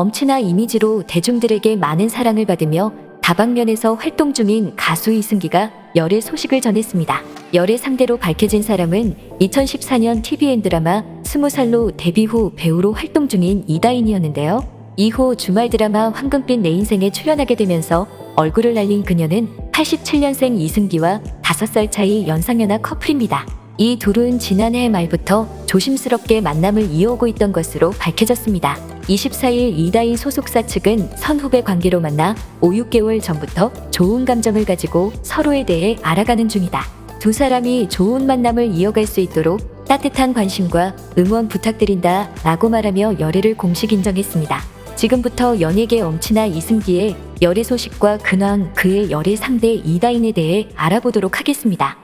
엄친아 이미지로 대중들에게 많은 사랑을 받으며 다방면에서 활동 중인 가수 이승기가 열애 소식을 전했습니다. 열애 상대로 밝혀진 사람은 2014년 TVN 드라마 20살로 데뷔 후 배우로 활동 중인 이다인이었는데요. 이후 주말 드라마 황금빛 내 인생에 출연하게 되면서 얼굴을 날린 그녀는 87년생 이승기와 5살 차이 연상연하 커플입니다. 이 둘은 지난해 말부터 조심스럽게 만남을 이어오고 있던 것으로 밝혀졌습니다. 24일 이다인 소속사 측은 선후배 관계로 만나 5-6개월 전부터 좋은 감정을 가지고 서로에 대해 알아가는 중이다. 두 사람이 좋은 만남을 이어갈 수 있도록 따뜻한 관심과 응원 부탁드린다 라고 말하며 열애를 공식 인정했습니다. 지금부터 연예계 엄친아 이승기의 열애 소식과 근황, 그의 열애 상대 이다인에 대해 알아보도록 하겠습니다.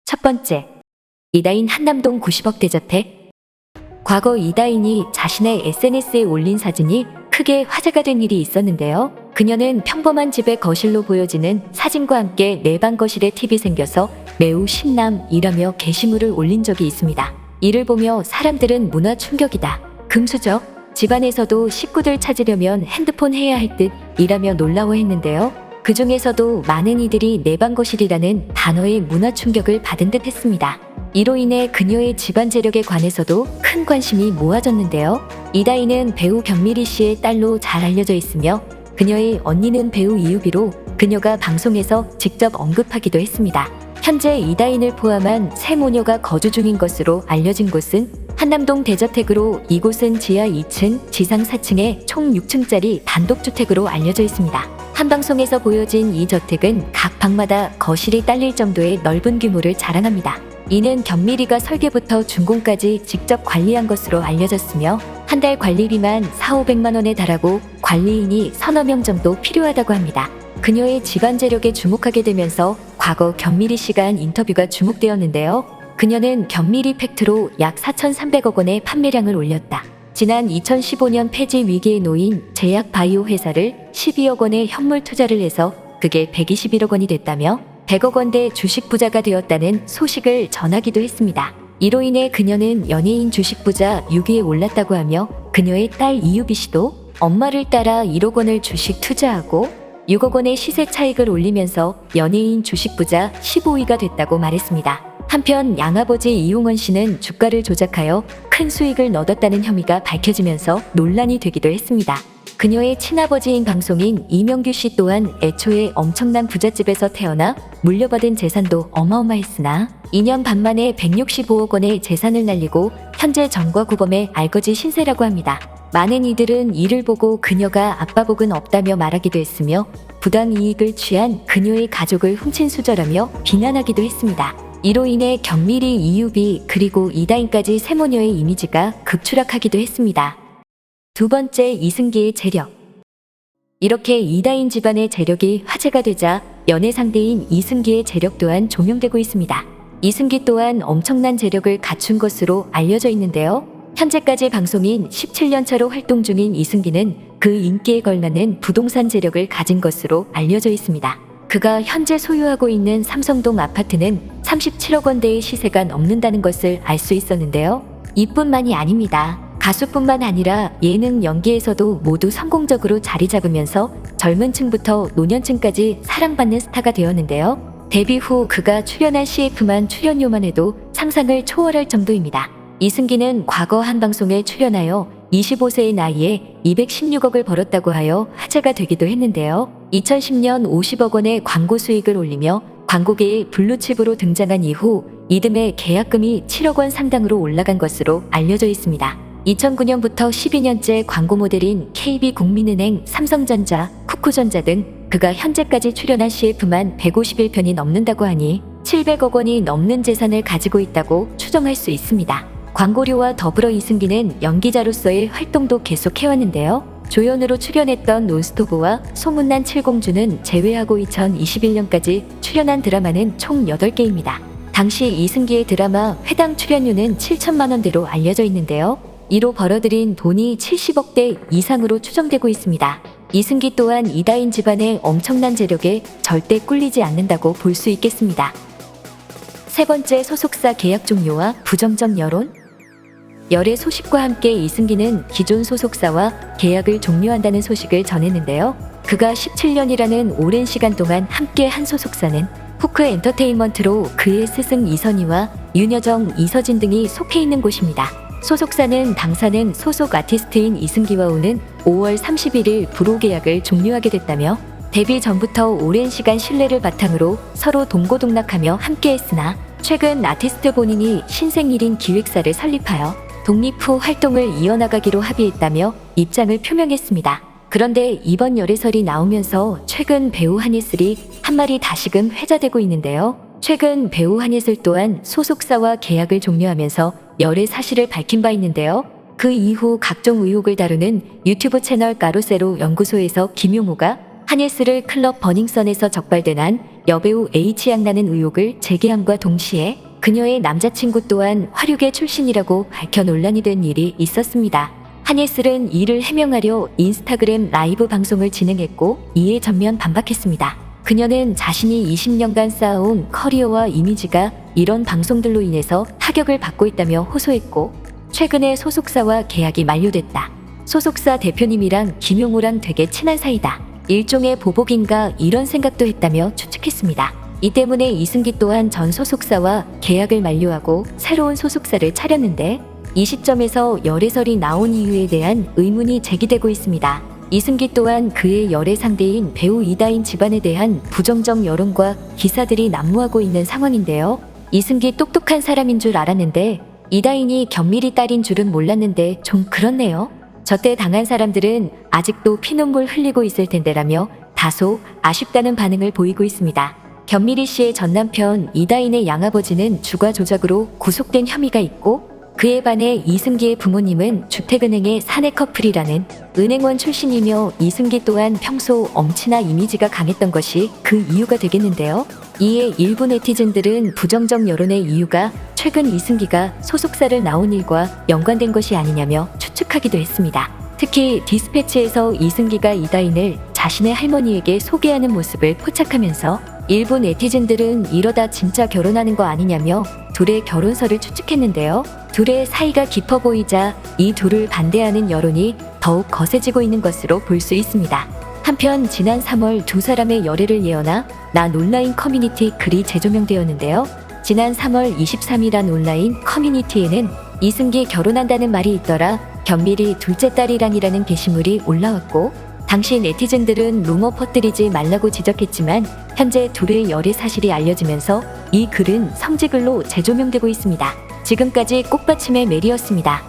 첫 번째, 이다인 한남동 90억 대저택. 과거 이다인이 자신의 SNS에 올린 사진이 크게 화제가 된 일이 있었는데요. 그녀는 평범한 집의 거실로 보여지는 사진과 함께 내 방 거실에 TV 생겨서 매우 신남이라며 게시물을 올린 적이 있습니다. 이를 보며 사람들은 문화 충격이다. 금수저? 집안에서도 식구들 찾으려면 핸드폰 해야 할 듯 이라며 놀라워했는데요. 그 중에서도 많은 이들이 내 방 거실이라는 단어의 문화 충격을 받은 듯 했습니다. 이로 인해 그녀의 집안 재력에 관해서도 큰 관심이 모아졌는데요. 이다인은 배우 경미리 씨의 딸로 잘 알려져 있으며 그녀의 언니는 배우 이유비로 그녀가 방송에서 직접 언급하기도 했습니다. 현재 이다인을 포함한 세 모녀가 거주 중인 것으로 알려진 곳은 한남동 대저택으로 이곳은 지하 2층, 지상 4층에 총 6층짜리 단독주택으로 알려져 있습니다. 한 방송에서 보여진 이 저택은 각 방마다 거실이 딸릴 정도의 넓은 규모를 자랑합니다. 이는 경미리가 설계부터 준공까지 직접 관리한 것으로 알려졌으며 한 달 관리비만 4,500만 원에 달하고 관리인이 서너 명 정도 필요하다고 합니다. 그녀의 집안 재력에 주목하게 되면서 과거 경미리 씨가 한 인터뷰가 주목되었는데요. 그녀는 경미리 팩트로 약 4,300억 원의 판매량을 올렸다. 지난 2015년 폐지 위기에 놓인 제약 바이오 회사를 12억 원의 현물 투자를 해서 그게 121억 원이 됐다며 100억 원대 주식 부자가 되었다는 소식을 전하기도 했습니다. 이로 인해 그녀는 연예인 주식 부자 6위에 올랐다고 하며 그녀의 딸 이유비 씨도 엄마를 따라 1억 원을 주식 투자하고 6억 원의 시세 차익을 올리면서 연예인 주식 부자 15위가 됐다고 말했습니다. 한편 양아버지 이용원 씨는 주가를 조작하여 큰 수익을 얻었다는 혐의가 밝혀지면서 논란이 되기도 했습니다. 그녀의 친아버지인 방송인 이명규 씨 또한 애초에 엄청난 부잣집에서 태어나 물려받은 재산도 어마어마했으나 2년 반 만에 165억 원의 재산을 날리고 현재 전과구범의 알거지 신세라고 합니다. 많은 이들은 이를 보고 그녀가 아빠 복은 없다며 말하기도 했으며 부당 이익을 취한 그녀의 가족을 훔친수저라며 비난하기도 했습니다. 이로 인해 경미리, 이유비 그리고 이다인까지 세 모녀의 이미지가 급추락하기도 했습니다. 두 번째, 이승기의 재력. 이렇게 이다인 집안의 재력이 화제가 되자 연애 상대인 이승기의 재력 또한 조명되고 있습니다. 이승기 또한 엄청난 재력을 갖춘 것으로 알려져 있는데요. 현재까지 방송인 17년 차로 활동 중인 이승기는 그 인기에 걸맞는 부동산 재력을 가진 것으로 알려져 있습니다. 그가 현재 소유하고 있는 삼성동 아파트는 37억 원대의 시세가 넘는다는 것을 알 수 있었는데요. 이뿐만이 아닙니다. 가수뿐만 아니라 예능, 연기에서도 모두 성공적으로 자리 잡으면서 젊은 층부터 노년층까지 사랑받는 스타가 되었는데요. 데뷔 후 그가 출연한 CF만 출연료만 해도 상상을 초월할 정도입니다. 이승기는 과거 한 방송에 출연하여 25세의 나이에 216억을 벌었다고 하여 화제가 되기도 했는데요. 2010년 50억 원의 광고 수익을 올리며 광고계의 블루칩으로 등장한 이후 이듬해 계약금이 7억 원 상당으로 올라간 것으로 알려져 있습니다. 2009년부터 12년째 광고 모델인 KB국민은행, 삼성전자, 쿠쿠전자 등 그가 현재까지 출연한 CF만 151편이 넘는다고 하니 700억 원이 넘는 재산을 가지고 있다고 추정할 수 있습니다. 광고료와 더불어 이승기는 연기자로서의 활동도 계속해왔는데요. 조연으로 출연했던 논스톱과 소문난 칠공주는 제외하고 2021년까지 출연한 드라마는 총 8개입니다. 당시 이승기의 드라마 회당 출연료는 7천만 원대로 알려져 있는데요. 이로 벌어들인 돈이 70억대 이상으로 추정되고 있습니다. 이승기 또한 이다인 집안의 엄청난 재력에 절대 꿀리지 않는다고 볼 수 있겠습니다. 세 번째, 소속사 계약 종료와 부정적 여론. 열애 소식과 함께 이승기는 기존 소속사와 계약을 종료한다는 소식을 전했는데요. 그가 17년이라는 오랜 시간 동안 함께 한 소속사는 후크 엔터테인먼트로 그의 스승 이선희와 윤여정, 이서진 등이 속해 있는 곳입니다. 소속사는 당사는 소속 아티스트인 이승기와 오는 5월 31일 불호 계약을 종료하게 됐다며 데뷔 전부터 오랜 시간 신뢰를 바탕으로 서로 동고동락하며 함께했으나 최근 아티스트 본인이 신생일인 기획사를 설립하여 독립 후 활동을 이어나가기로 합의했다며 입장을 표명했습니다. 그런데 이번 열애설이 나오면서 최근 배우 한예슬이 한 말이 다시금 회자되고 있는데요. 최근 배우 한예슬 또한 소속사와 계약을 종료하면서 열애 사실을 밝힌 바 있는데요. 그 이후 각종 의혹을 다루는 유튜브 채널 까로세로 연구소에서 김용호가 한예슬을 클럽 버닝썬에서 적발된 한 여배우 H양라는 의혹을 제기함과 동시에 그녀의 남자친구 또한 화류계 출신이라고 밝혀 논란이 된 일이 있었습니다. 한예슬은 이를 해명하려 인스타그램 라이브 방송을 진행했고 이에 전면 반박했습니다. 그녀는 자신이 20년간 쌓아온 커리어와 이미지가 이런 방송들로 인해서 타격을 받고 있다며 호소했고 최근에 소속사와 계약이 만료됐다. 소속사 대표님이랑 김용호랑 되게 친한 사이다. 일종의 보복인가 이런 생각도 했다며 추측했습니다. 이 때문에 이승기 또한 전 소속사와 계약을 만료하고 새로운 소속사를 차렸는데 이 시점에서 열애설이 나온 이유에 대한 의문이 제기되고 있습니다. 이승기 또한 그의 열애 상대인 배우 이다인 집안에 대한 부정적 여론과 기사들이 난무하고 있는 상황인데요. 이승기 똑똑한 사람인 줄 알았는데 이다인이 견미리 딸인 줄은 몰랐는데 좀 그렇네요. 저때 당한 사람들은 아직도 피눈물 흘리고 있을 텐데라며 다소 아쉽다는 반응을 보이고 있습니다. 견미리 씨의 전남편 이다인의 양아버지는 주가 조작으로 구속된 혐의가 있고 그에 반해 이승기의 부모님은 주택은행의 사내 커플이라는 은행원 출신이며 이승기 또한 평소 엄친아 이미지가 강했던 것이 그 이유가 되겠는데요. 이에 일부 네티즌들은 부정적 여론의 이유가 최근 이승기가 소속사를 나온 일과 연관된 것이 아니냐며 추측하기도 했습니다. 특히 디스패치에서 이승기가 이다인을 자신의 할머니에게 소개하는 모습을 포착하면서 일부 네티즌들은 이러다 진짜 결혼하는 거 아니냐며 둘의 결혼설을 추측했는데요. 둘의 사이가 깊어 보이자 이 둘을 반대하는 여론이 더욱 거세지고 있는 것으로 볼 수 있습니다. 한편 지난 3월 두 사람의 열애를 예언하 난 온라인 커뮤니티 글이 재조명되었는데요. 지난 3월 23일한 온라인 커뮤니티에는 이승기 결혼한다는 말이 있더라 견미리 둘째 딸이랑이라는 게시물이 올라왔고 당시 네티즌들은 루머 퍼뜨리지 말라고 지적했지만 현재 둘의 열애 사실이 알려지면서 이 글은 성지글로 재조명되고 있습니다. 지금까지 꽃받침의 메리였습니다.